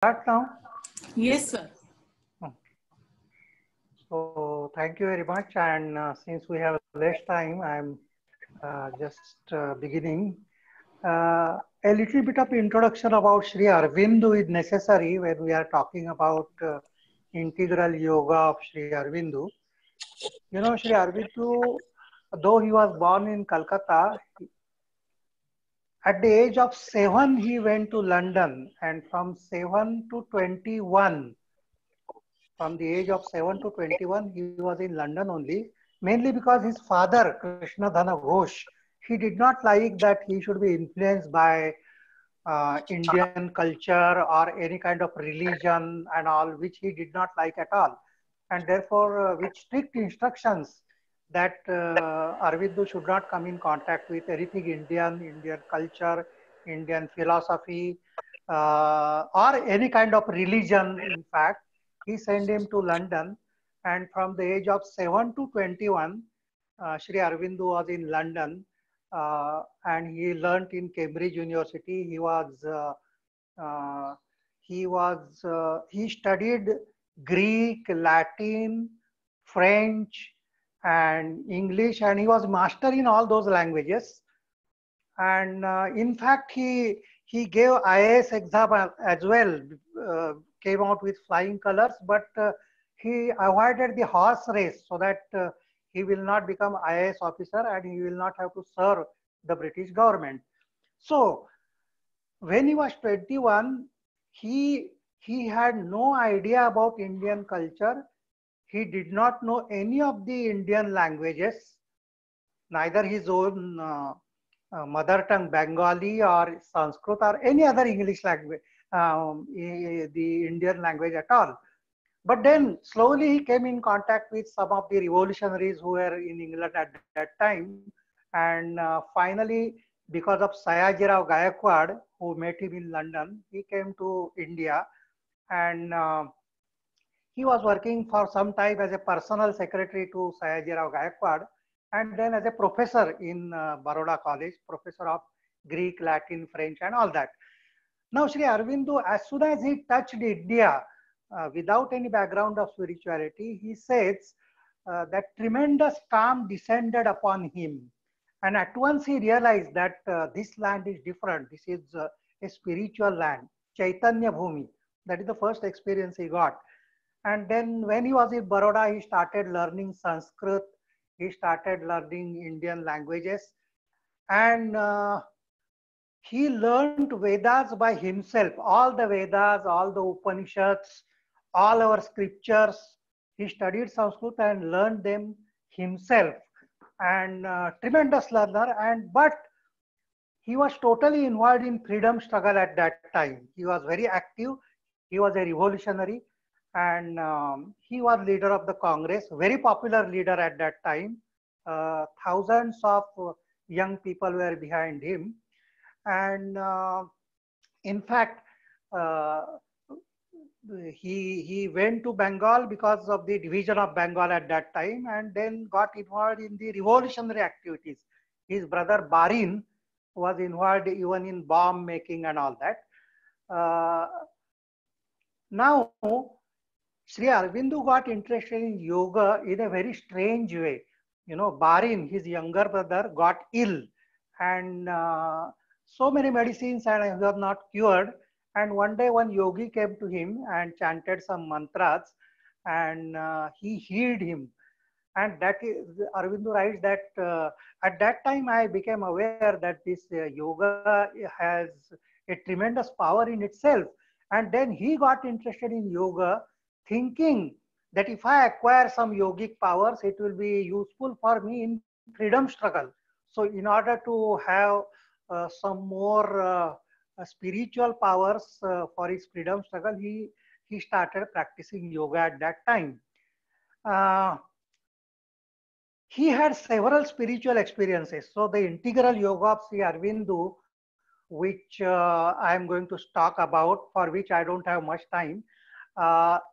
Start now? Yes, sir. So thank you very much. And since we have less time, I'm just beginning. A little bit of introduction about Sri Aurobindo is necessary when we are talking about integral yoga of Sri Aurobindo. You know, Sri Aurobindo, though he was born in Calcutta, at the age of 7, he went to London, and from 7 to 21, from the age of 7 to 21, he was in London only, mainly because his father, Krishna Dhana Ghosh, he did not like that he should be influenced by Indian culture or any kind of religion and all, which he did not like at all. And therefore, with strict instructions that Aurobindo should not come in contact with anything Indian culture, Indian philosophy, or any kind of religion, in fact, he sent him to London. And from the age of 7 to 21, Sri Aurobindo was in London, and he learnt in Cambridge University. Uh, he studied Greek, Latin, French, and English, and he was master in all those languages. And in fact, he gave IAS exam as well, came out with flying colors, but he avoided the horse race so that he will not become IAS officer and he will not have to serve the British government. So when he was 21, he had no idea about Indian culture. He did not know any of the Indian languages, neither his own mother tongue Bengali or Sanskrit or any other English language, the Indian language at all. But then slowly he came in contact with some of the revolutionaries who were in England at that time. And finally, because of Sayajirao Gaikwad, who met him in London, he came to India, and he was working for some time as a personal secretary to Sayajirao Gaikwad, and then as a professor in Baroda College, professor of Greek, Latin, French, and all that. Now, Sri Aurobindo, as soon as he touched India, without any background of spirituality, he says that tremendous calm descended upon him. And at once he realized that this land is different. This is a spiritual land, Chaitanya Bhumi. That is the first experience he got. And then when he was in Baroda, he started learning Sanskrit. He started learning Indian languages. And he learned Vedas by himself, all the Vedas, all the Upanishads, all our scriptures. He studied Sanskrit and learned them himself, and tremendous learner. But he was totally involved in freedom struggle at that time. He was very active. He was a revolutionary, and he was leader of the Congress, very popular leader at that time. Thousands of young people were behind him. And in fact, he went to Bengal because of the division of Bengal at that time, and then got involved in the revolutionary activities. His brother Barin was involved even in bomb making and all that. Now, Sri Aurobindo got interested in yoga in a very strange way. You know, Barin, his younger brother, got ill, and so many medicines, and he was not cured. And one day, one yogi came to him and chanted some mantras, and he healed him. And that is, Aurobindo writes that at that time I became aware that this yoga has a tremendous power in itself. And then he got interested in yoga, thinking that if I acquire some yogic powers, it will be useful for me in freedom struggle. So in order to have some more spiritual powers for his freedom struggle, he started practicing yoga at that time. He had several spiritual experiences. So the integral yoga of Sri Aurobindo, which I am going to talk about, for which I don't have much time,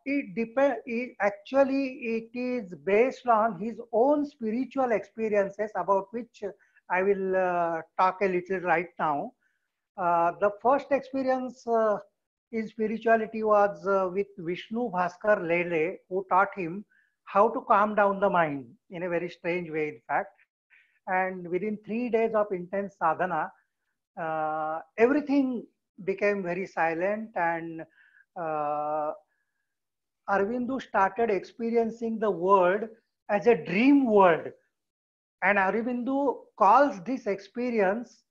it is based on his own spiritual experiences, about which I will talk a little right now. The first experience in spirituality was with Vishnu Bhaskar Lele, who taught him how to calm down the mind in a very strange way, in fact. And within 3 days of intense sadhana, everything became very silent, and uh, Aurobindo started experiencing the world as a dream world. And Aurobindo calls this experience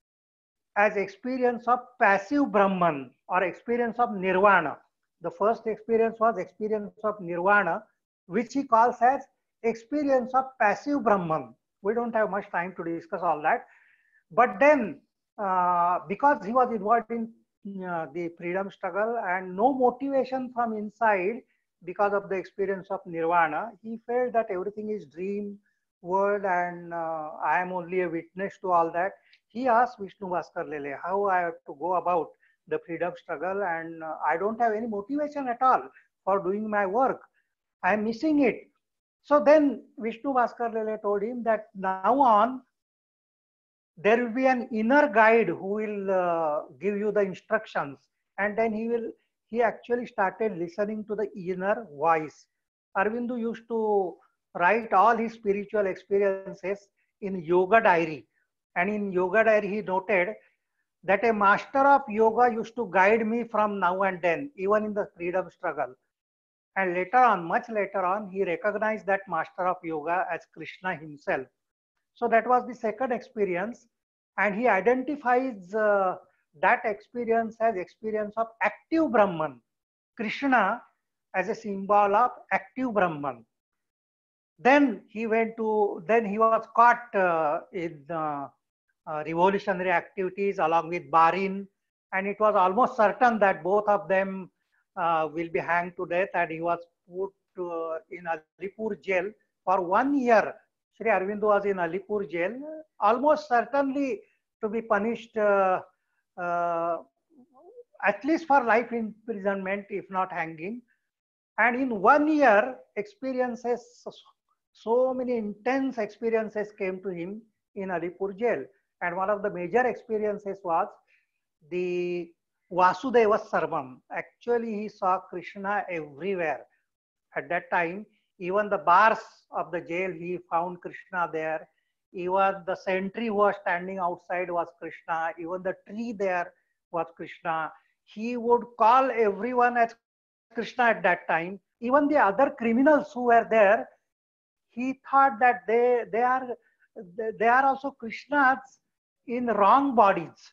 as experience of passive Brahman or experience of Nirvana. The first experience was experience of Nirvana, which he calls as experience of passive Brahman. We don't have much time to discuss all that. But then, because he was involved in the freedom struggle and no motivation from inside because of the experience of Nirvana, he felt that everything is dream world and I am only a witness to all that. He asked Vishnu Bhaskar Lele how I have to go about the freedom struggle, and I don't have any motivation at all for doing my work. I am missing it. So then Vishnu Bhaskar Lele told him that now on, there will be an inner guide who will give you the instructions, and then he actually started listening to the inner voice. Aurobindo used to write all his spiritual experiences in yoga diary, and in yoga diary he noted that a master of yoga used to guide me from now and then, even in the freedom struggle. And later on, much later on, he recognized that master of yoga as Krishna himself. So that was the second experience, and he identifies that experience as experience of active Brahman, Krishna as a symbol of active Brahman. Then he was caught in revolutionary activities along with Barin, and it was almost certain that both of them will be hanged to death, and he was put in Alipur jail for 1 year. Sri Aurobindo was in Alipur jail, almost certainly to be punished uh, at least for life imprisonment, if not hanging. And in 1 year, experiences, so many intense experiences came to him in Alipur jail. And one of the major experiences was the Vasudeva Sarvam. Actually, he saw Krishna everywhere. At that time, even the bars of the jail, he found Krishna there. Even the sentry who was standing outside was Krishna. Even the tree there was Krishna. He would call everyone as Krishna at that time. Even the other criminals who were there, he thought that they are also Krishnas in wrong bodies.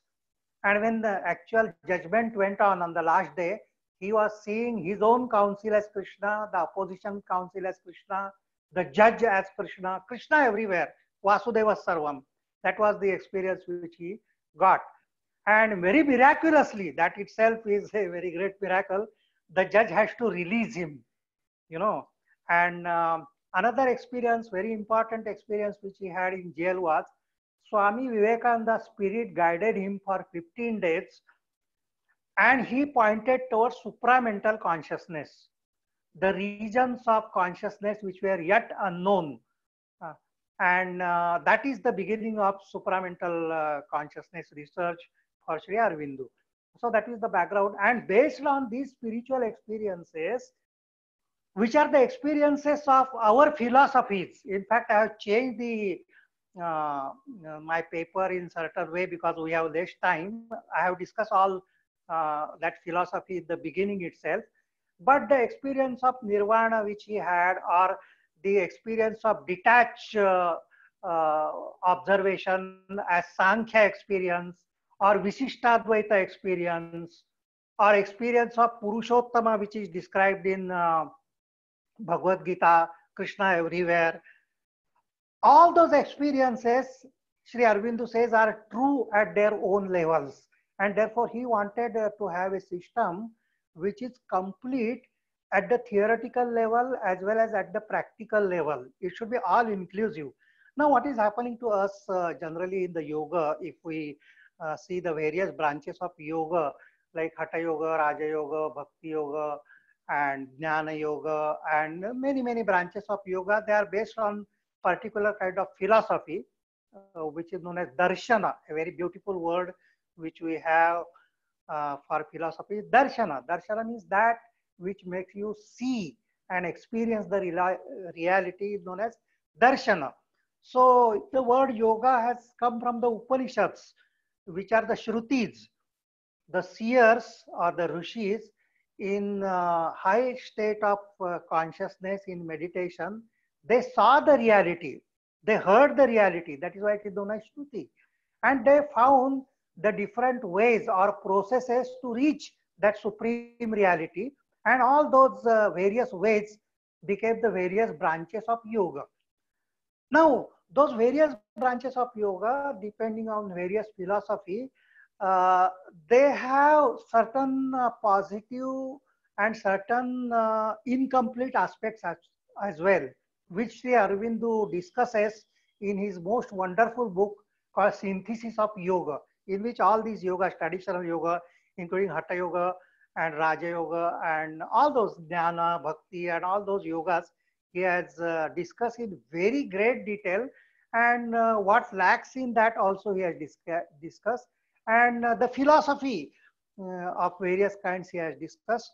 And when the actual judgment went on the last day, he was seeing his own council as Krishna, the opposition council as Krishna, the judge as Krishna, Krishna everywhere, Vasudeva Sarvam. That was the experience which he got. And very miraculously, that itself is a very great miracle, the judge has to release him, you know. And another experience, very important experience which he had in jail was Swami Vivekananda's spirit guided him for 15 days, and he pointed towards supramental consciousness, the regions of consciousness which were yet unknown. And that is the beginning of supramental consciousness research for Sri Aurobindo. So that is the background. And based on these spiritual experiences, which are the experiences of our philosophies. In fact, I have changed my paper in certain way because we have less time. I have discussed all that philosophy in the beginning itself. But the experience of nirvana which he had, or the experience of detached observation as Sankhya experience, or Visishtadvaita experience, or experience of Purushottama which is described in Bhagavad Gita, Krishna everywhere. All those experiences, Sri Aurobindo says, are true at their own levels. And therefore, he wanted to have a system which is complete at the theoretical level as well as at the practical level. It should be all inclusive. Now, what is happening to us generally in the yoga, if we see the various branches of yoga, like Hatha Yoga, Raja Yoga, Bhakti Yoga, and Jnana Yoga, and many branches of yoga, they are based on particular kind of philosophy, which is known as darshana, a very beautiful word which we have for philosophy. Darshana. Darshana means that which makes you see and experience the reality is known as darshana. So the word yoga has come from the Upanishads, which are the Shrutis. The seers or the rishis in high state of consciousness in meditation, they saw the reality, they heard the reality. That is why it is known as Shruti. And they found the different ways or processes to reach that supreme reality. And all those various ways became the various branches of yoga. Now, those various branches of yoga, depending on various philosophy, uh, they have certain positive and certain incomplete aspects as well, which Sri Aurobindo discusses in his most wonderful book called Synthesis of Yoga, in which all these yogas, traditional yoga, including Hatha Yoga and Raja Yoga and all those Jnana, Bhakti and all those yogas, he has discussed in very great detail, and what lacks in that also he has discussed, and the philosophy of various kinds he has discussed.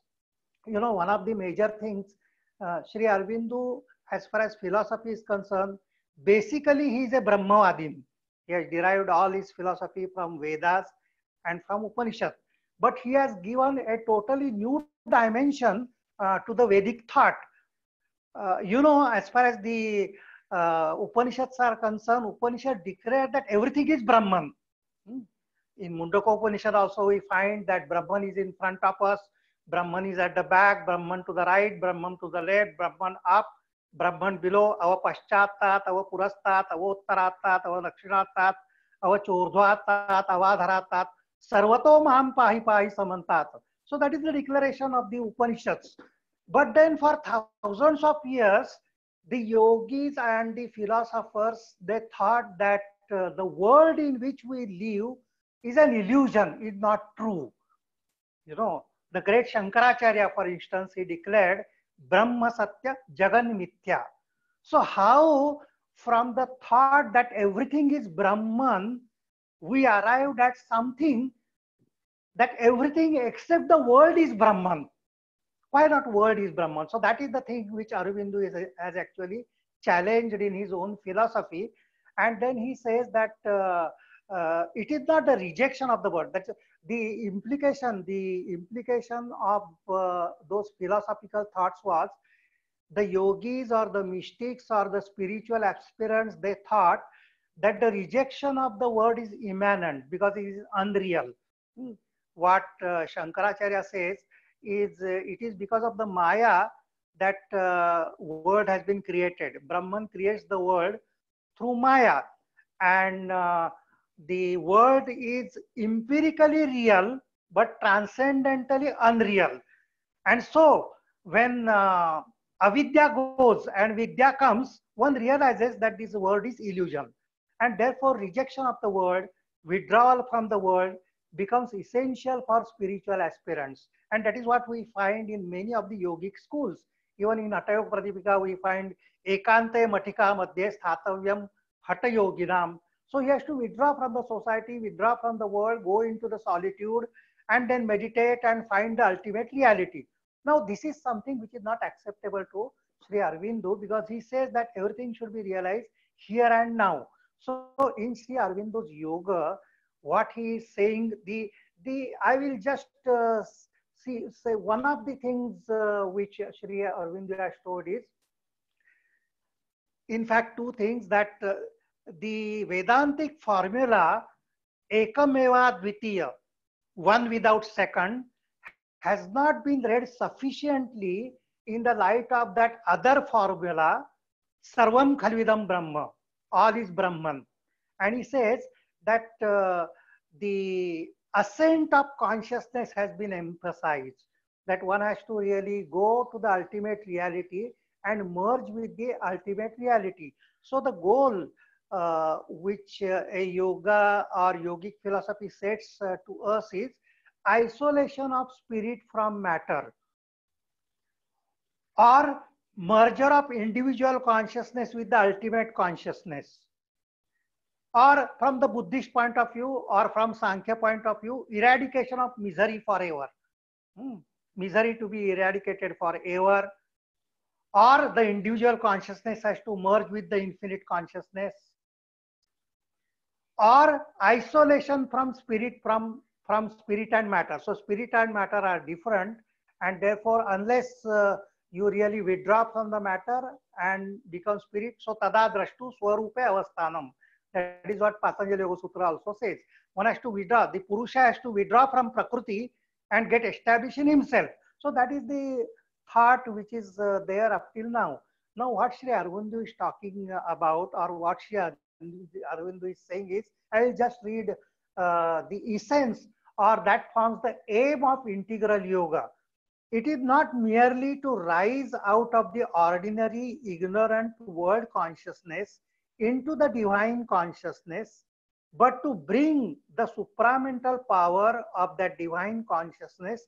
You know, one of the major things, Sri Aurobindo, as far as philosophy is concerned, basically he is a Brahmavadin. He has derived all his philosophy from Vedas and from Upanishad. But he has given a totally new dimension to the Vedic thought. You know, as far as the Upanishads are concerned, Upanishad declared that everything is Brahman. In Mundaka Upanishad also we find that Brahman is in front of us, Brahman is at the back, Brahman to the right, Brahman to the left, Brahman up, Brahman below, our Paschattat, our Purastat, our Uttarattat, our Dakshinattat, our Chordhvatat, our Adharattat, Sarvato Maham Pahi Pahi Samantat. So that is the declaration of the Upanishads. But then for thousands of years, the yogis and the philosophers, they thought that the world in which we live is an illusion, is not true. You know, the great Shankaracharya, for instance, he declared Brahma Satya Jagan Mithya. So how from the thought that everything is Brahman, we arrived at something that everything except the world is Brahman. Why not world is Brahman? So that is the thing which Aurobindo has actually challenged in his own philosophy. And then he says that it is not the rejection of the word. That's the implication. The implication of those philosophical thoughts was the yogis or the mystics or the spiritual aspirants, they thought that the rejection of the word is immanent because it is unreal. What Shankaracharya says is it is because of the Maya that word has been created. Brahman creates the world through Maya, and the word is empirically real but transcendentally unreal. And so when avidya goes and vidya comes, one realizes that this word is illusion, and therefore rejection of the word, withdrawal from the word becomes essential for spiritual aspirants. And that is what we find in many of the yogic schools. Even in Hatha Yoga Pradipika, we find ekante matika madhye sthatavyam hatha yoginam. So he has to withdraw from the society, withdraw from the world, go into the solitude, and then meditate and find the ultimate reality. Now, this is something which is not acceptable to Sri Aurobindo, because he says that everything should be realized here and now. So in Sri Aurobindo's yoga, what he is saying, I will just say one of the things which Sri Aurobindo has told is, in fact, two things, that the Vedantic formula Ekameva Dvitiya, one without second, has not been read sufficiently in the light of that other formula, Sarvam Khalvidam Brahma, all is Brahman. And he says that the ascent of consciousness has been emphasized, that one has to really go to the ultimate reality and merge with the ultimate reality. So the goal which a yoga or yogic philosophy sets to us is isolation of spirit from matter, or merger of individual consciousness with the ultimate consciousness. or from the Buddhist point of view, or from Sankhya point of view, eradication of misery forever. Misery to be eradicated forever, or the individual consciousness has to merge with the infinite consciousness, or isolation from spirit, from spirit and matter. So spirit and matter are different, and therefore unless you really withdraw from the matter and become spirit, so tada drashtu swarupe avasthanam. That is what Patanjali Yoga Sutra also says. One has to withdraw, the Purusha has to withdraw from Prakriti and get established in himself. So that is the thought which is there up till now. Now what Sri Aurobindo is talking about, or what Sri Aurobindo is saying is, I will just read the essence, or that forms the aim of integral yoga. It is not merely to rise out of the ordinary ignorant world consciousness into the divine consciousness, but to bring the supramental power of that divine consciousness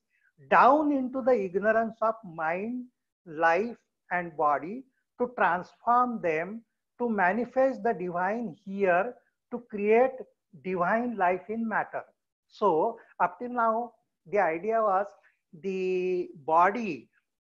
down into the ignorance of mind, life, and body, to transform them, to manifest the divine here, to create divine life in matter. So up till now, the idea was the body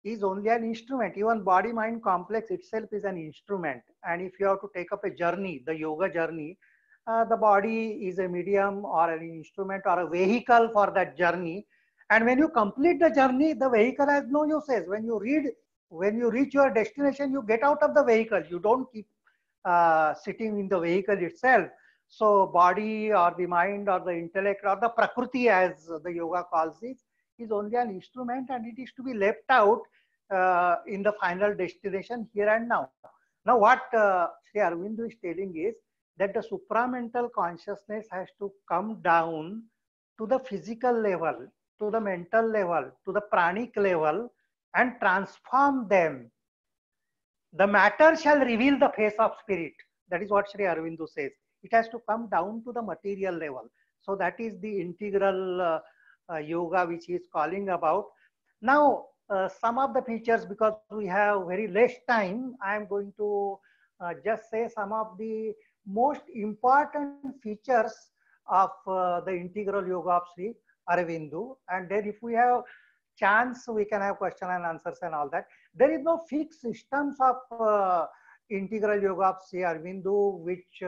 is only an instrument. Even body mind complex itself is an instrument. And if you have to take up a journey, the yoga journey, the body is a medium or an instrument or a vehicle for that journey. And when you complete the journey, the vehicle has no uses. When you reach your destination, you get out of the vehicle. You don't keep sitting in the vehicle itself. So body or the mind or the intellect or the prakriti, as the yoga calls it, is only an instrument, and it is to be left out in the final destination here and now. Now what Sri Aurobindo is telling is that the supramental consciousness has to come down to the physical level, to the mental level, to the pranic level, and transform them. The matter shall reveal the face of spirit. That is what Sri Aurobindo says. It has to come down to the material level. So that is the integral yoga which he is calling about. Now, some of the features, because we have very less time, I am going to just say some of the most important features of the integral yoga of Sri Aurobindo. And then if we have chance, we can have question and answers and all that. There is no fixed systems of integral yoga of Sri Aurobindo, which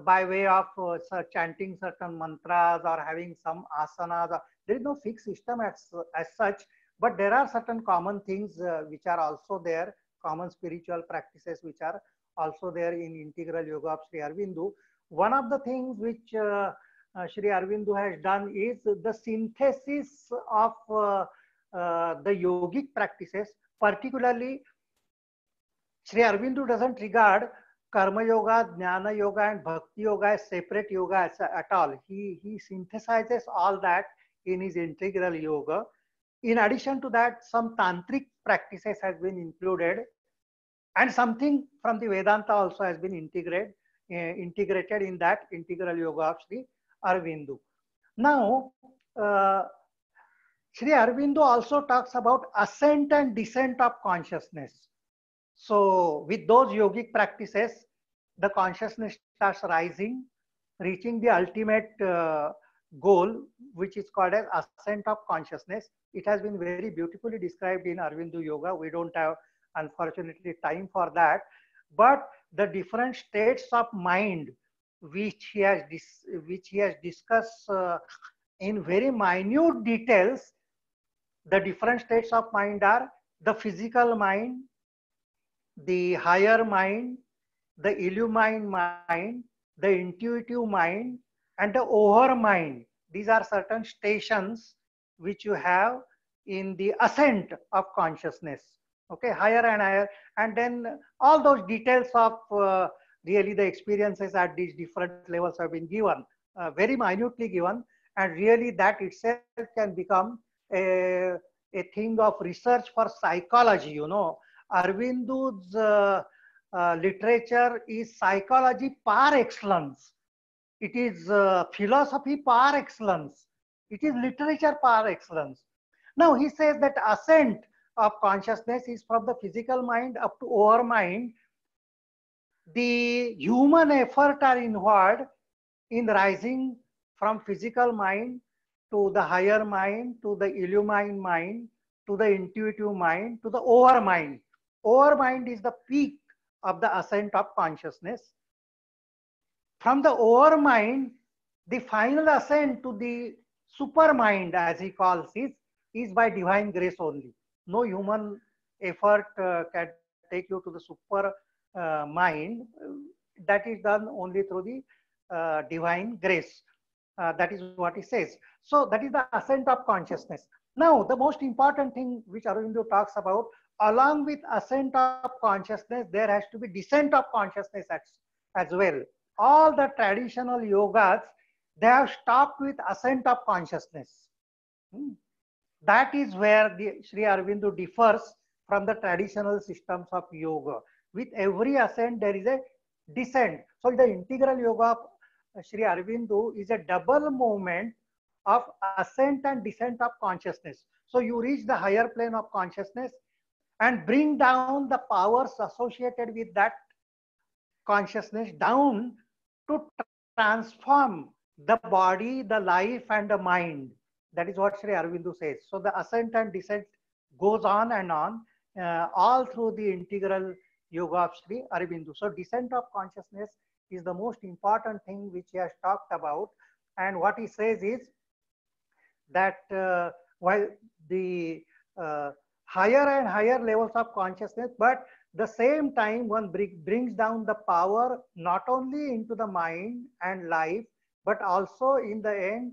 by way of chanting certain mantras or having some asanas, there is no fixed system as such, but there are certain common things which are also there, common spiritual practices which are also there in integral yoga of Sri Aurobindo. One of the things which Sri Aurobindo has done is the synthesis of the yogic practices. Particularly, Sri Aurobindo doesn't regard Karma Yoga, Jnana Yoga, and Bhakti Yoga as separate yoga at all. He synthesizes all that in his integral yoga. In addition to that, some tantric practices has been included, and something from the Vedanta also has been integrated in that integral yoga of Sri Aurobindo. Now, Sri Aurobindo also talks about ascent and descent of consciousness. So with those yogic practices, the consciousness starts rising, reaching the ultimate goal, which is called as ascent of consciousness. It has been very beautifully described in Aurobindo Yoga. We don't have, unfortunately, time for that. But the different states of mind which he has discussed in very minute details. The different states of mind are the physical mind, the higher mind, the illumined mind, the intuitive mind, and the over mind. These are certain stations which you have in the ascent of consciousness. Okay, higher and higher, and then all those details of really the experiences at these different levels have been given, very minutely given, and really that itself can become a thing of research for psychology. You know, Aurobindo's literature is psychology par excellence. It is philosophy par excellence. It is literature par excellence. Now he says that ascent of consciousness is from the physical mind up to over mind. the human effort are involved in rising from physical mind to the higher mind, to the illumined mind, to the intuitive mind, to the over mind. Over mind is the peak of the ascent of consciousness. From the over mind, the final ascent to the super mind, as he calls it, is by divine grace only. No human effort can take you to the super mind. That is done only through the divine grace. That is what he says. So that is the ascent of consciousness. Now, the most important thing which Aurobindo talks about, along with ascent of consciousness, there has to be descent of consciousness as well. All the traditional yogas, they have stopped with ascent of consciousness. That is where the Sri Aurobindo differs from the traditional systems of yoga. With every ascent, there is a descent. So the integral yoga of Sri Aurobindo is a double movement of ascent and descent of consciousness. So you reach the higher plane of consciousness and bring down the powers associated with that consciousness down to transform the body, the life, and the mind. That is what Sri Aurobindo says. So the ascent and descent goes on and on, all through the integral yoga of Sri Aurobindo. So descent of consciousness is the most important thing which he has talked about. And what he says is that while the higher and higher levels of consciousness, but the same time one brings down the power not only into the mind and life, but also in the end,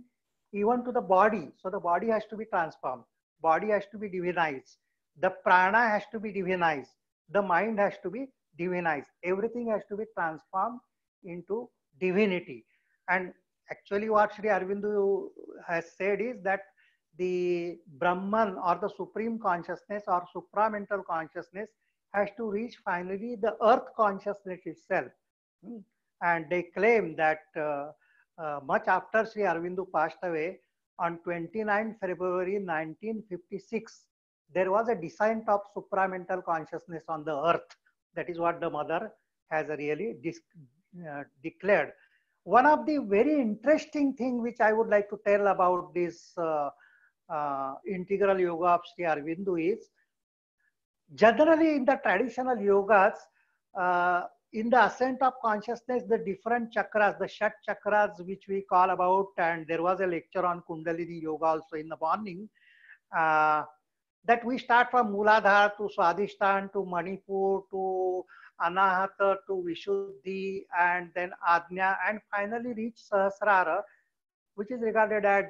even to the body. So the body has to be transformed. Body has to be divinized. The prana has to be divinized. The mind has to be divinized. Everything has to be transformed into divinity. And actually what Sri Aurobindo has said is that the Brahman or the supreme consciousness or supramental consciousness has to reach finally the earth consciousness itself. And they claim that much after Sri Aurobindo passed away, on 29 February 1956, there was a descent of supramental consciousness on the earth. That is what the mother has really declared. One of the very interesting thing which I would like to tell about this integral yoga of Sri Aurobindo is, generally in the traditional yogas, in the ascent of consciousness, the different chakras, the Shat chakras, which we call about, and there was a lecture on Kundalini yoga also in the morning, that we start from Mooladhara to Swadhisthana to Manipur to Anahata to Vishuddhi and then Ajna and finally reach Sahasrara, which is regarded as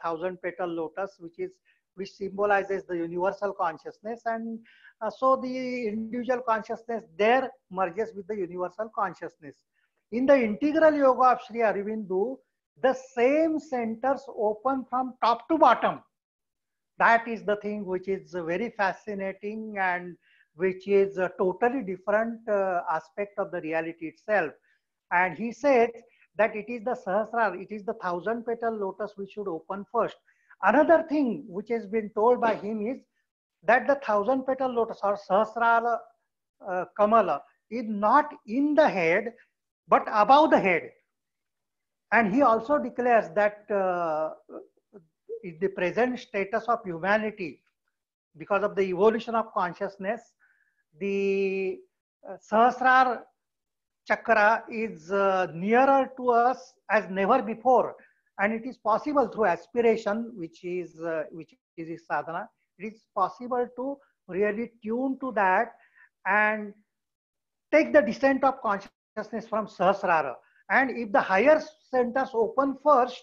thousand petal lotus, which symbolizes the universal consciousness. And so the individual consciousness there merges with the universal consciousness. In the integral yoga of Sri Aurobindo, the same centers open from top to bottom. That is the thing which is very fascinating and which is a totally different aspect of the reality itself. And he said that it is the Sahasrara, it is the thousand petal lotus which should open first. Another thing which has been told by him is that the thousand petal lotus or Sahasrara Kamala is not in the head but above the head. And he also declares that in the present status of humanity, because of the evolution of consciousness, the Sahasrara chakra is nearer to us as never before, and it is possible through aspiration, which is his sadhana. It is possible to really tune to that and take the descent of consciousness from Sahasrara. And if the higher centers open first,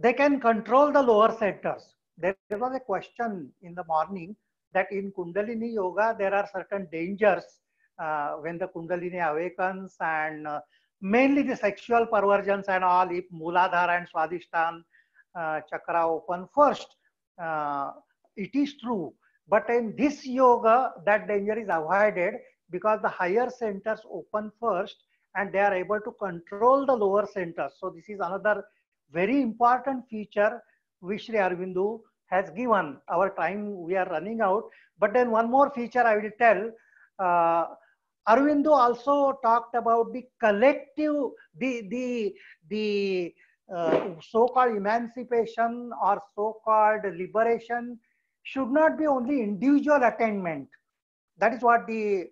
they can control the lower centers. There was a question in the morning that in Kundalini Yoga, there are certain dangers when the Kundalini awakens, and mainly the sexual perversions and all, if Mooladhara and Swadhisthana chakra open first. It is true. But in this yoga, that danger is avoided because the higher centers open first and they are able to control the lower centers. So this is another very important feature which Sri Aurobindo has given. Our time, we are running out. But then one more feature I will tell. Aurobindo also talked about the collective, the so-called emancipation or so-called liberation should not be only individual attainment. That is what the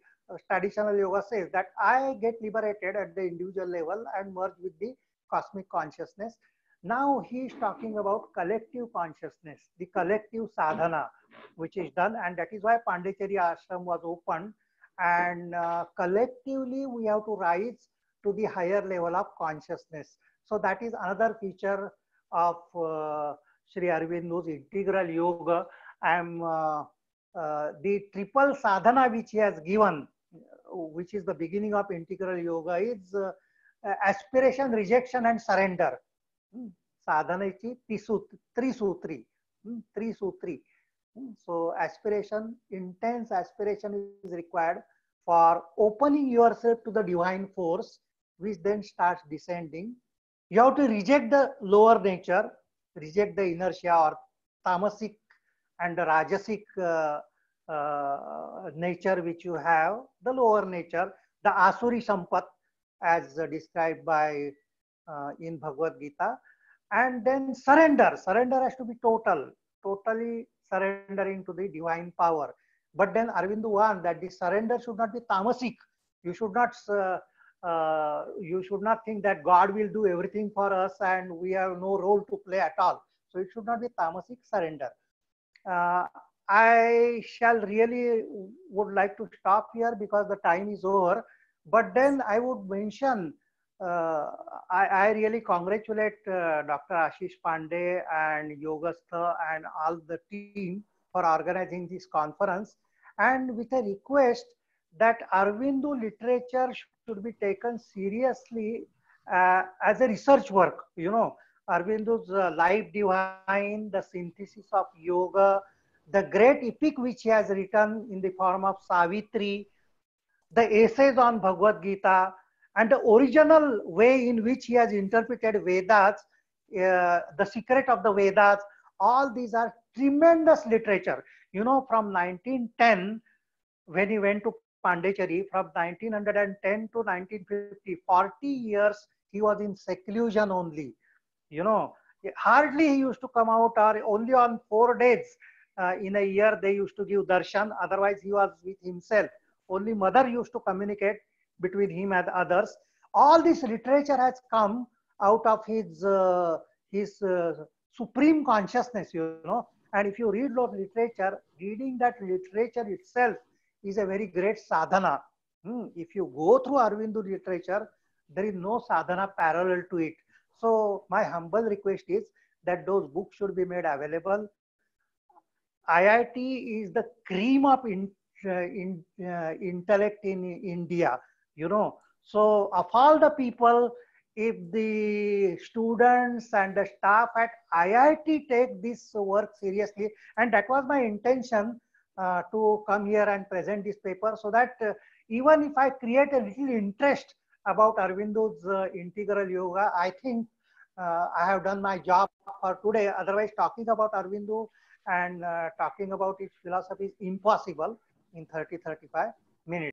traditional yoga says, that I get liberated at the individual level and merge with the cosmic consciousness. Now he is talking about collective consciousness, the collective sadhana, which is done, and that is why Pondicherry ashram was opened. And collectively, we have to rise to the higher level of consciousness. So that is another feature of Sri Aurobindo's integral yoga. The triple sadhana which he has given, which is the beginning of integral yoga, is aspiration, rejection, and surrender. Sadhana is Trisutri. Trisutri. So aspiration, intense aspiration is required for opening yourself to the divine force, which then starts descending. You have to reject the lower nature, reject the inertia or tamasic and the rajasic nature which you have, the lower nature, the asuri sampat as described by in Bhagavad Gita, and then surrender. Surrender has to be total, totally surrendering to the divine power. But then Aurobindo wants that the surrender should not be tamasic. You should not think that God will do everything for us and we have no role to play at all. So it should not be tamasic surrender. I shall really would like to stop here because the time is over. But then I would mention, I really congratulate Dr. Ashish Pandey and Yogastha and all the team for organizing this conference, and with a request that Aurobindo literature should be taken seriously as a research work. You know, Aurobindo's Life Divine, the synthesis of yoga, the great epic which he has written in the form of Savitri, the essays on Bhagavad Gita, and the original way in which he has interpreted Vedas, the secret of the Vedas, all these are tremendous literature. You know, from 1910, when he went to Pondicherry, from 1910 to 1950, 40 years, he was in seclusion only. You know, hardly he used to come out, or only on 4 days in a year they used to give darshan. Otherwise, he was with himself. Only mother used to communicate between him and others. All this literature has come out of his supreme consciousness, you know. And if you read those literature, reading that literature itself is a very great sadhana. If you go through Aurobindo literature, there is no sadhana parallel to it. So my humble request is that those books should be made available. IIT is the cream of intellect in India, you know. So of all the people, if the students and the staff at IIT take this work seriously, and that was my intention to come here and present this paper, so that even if I create a little interest about Aurobindo's integral yoga, I think I have done my job for today. Otherwise, talking about Aurobindo and talking about its philosophy is impossible in 30-35 minutes.